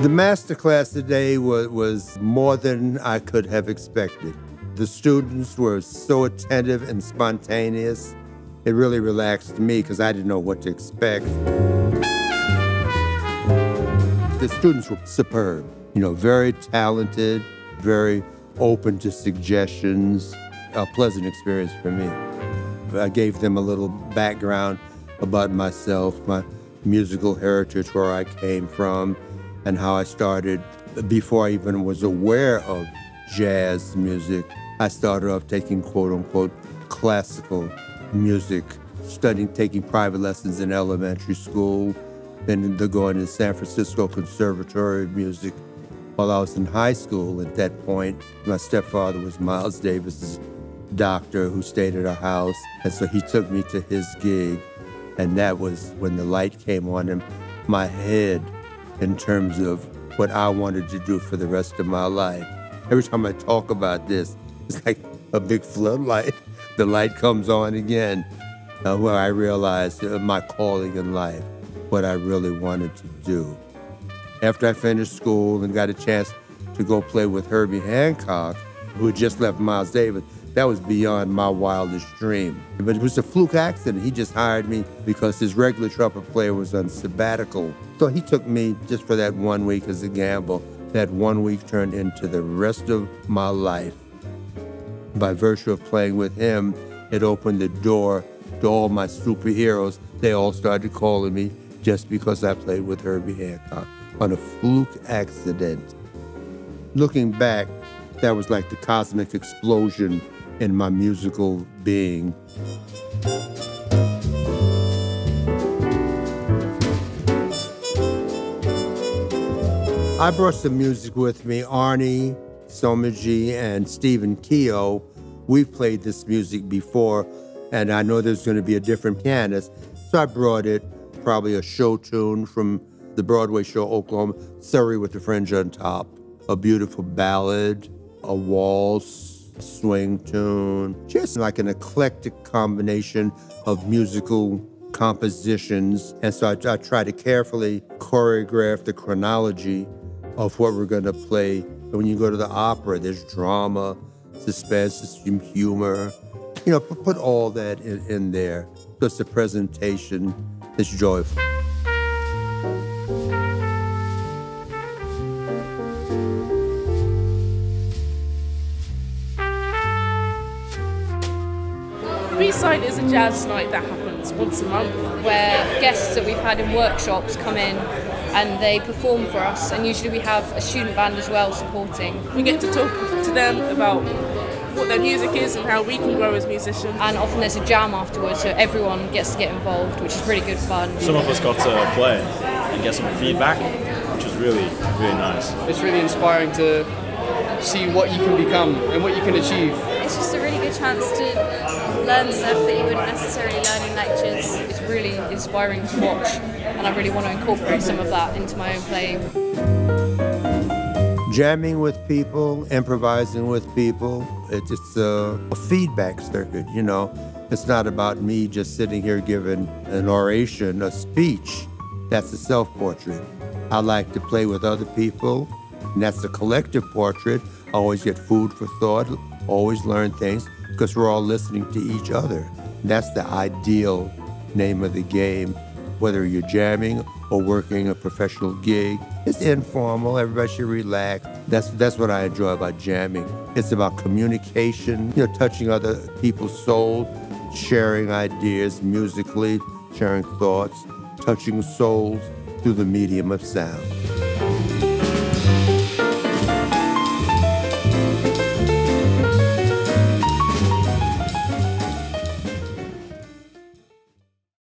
The masterclass today was more than I could have expected. The students were so attentive and spontaneous. It really relaxed me because I didn't know what to expect. The students were superb, very talented, very open to suggestions, a pleasant experience for me. I gave them a little background about myself, my musical heritage, where I came from, and how I started. Before I even was aware of jazz music, I started off taking quote-unquote classical music, taking private lessons in elementary school, then going to San Francisco Conservatory of Music. While I was in high school at that point, my stepfather was Miles Davis's doctor who stayed at our house, and so he took me to his gig, and that was when the light came on in my head in terms of what I wanted to do for the rest of my life. Every time I talk about this, it's like a big floodlight. The light comes on again, where I realized my calling in life, what I really wanted to do. After I finished school and got a chance to go play with Herbie Hancock, who had just left Miles Davis, that was beyond my wildest dream. But it was a fluke accident. He just hired me because his regular trumpet player was on sabbatical. So he took me just for that 1 week as a gamble. That 1 week turned into the rest of my life. By virtue of playing with him, it opened the door to all my superheroes. They all started calling me just because I played with Herbie Hancock on a fluke accident. Looking back, that was like the cosmic explosion in my musical being. I brought some music with me. Arnie, Somaji, and Stephen Keogh. We've played this music before, and I know there's going to be a different pianist, so I brought it, probably a show tune from the Broadway show Oklahoma, Surrey with the Fringe on Top, a beautiful ballad, a waltz, swing tune, just like an eclectic combination of musical compositions. And so I try to carefully choreograph the chronology of what we're going to play. When you go to the opera, there's drama, suspense, humor. Put all that in there. So it's a presentation that's joyful. B-side is a jazz night that happens once a month, where guests that we've had in workshops come in and they perform for us, and usually we have a student band as well supporting. We get to talk to them about what their music is and how we can grow as musicians. And often there's a jam afterwards, so everyone gets to get involved, which is really good fun. Some of us got to play and get some feedback, which was really, really nice. It's really inspiring to see what you can become and what you can achieve. It's just a really good chance to learn stuff that you wouldn't necessarily learn in lectures. It's really inspiring to watch, and I really want to incorporate some of that into my own playing. Jamming with people, improvising with people, it's a feedback circuit, It's not about me just sitting here giving an oration, a speech. That's a self-portrait. I like to play with other people, and that's a collective portrait. I always get food for thought, always learn things, because we're all listening to each other. That's the ideal name of the game, whether you're jamming or working a professional gig. It's informal, everybody should relax. That's what I enjoy about jamming. It's about communication, touching other people's souls, sharing ideas musically, sharing thoughts, touching souls through the medium of sound.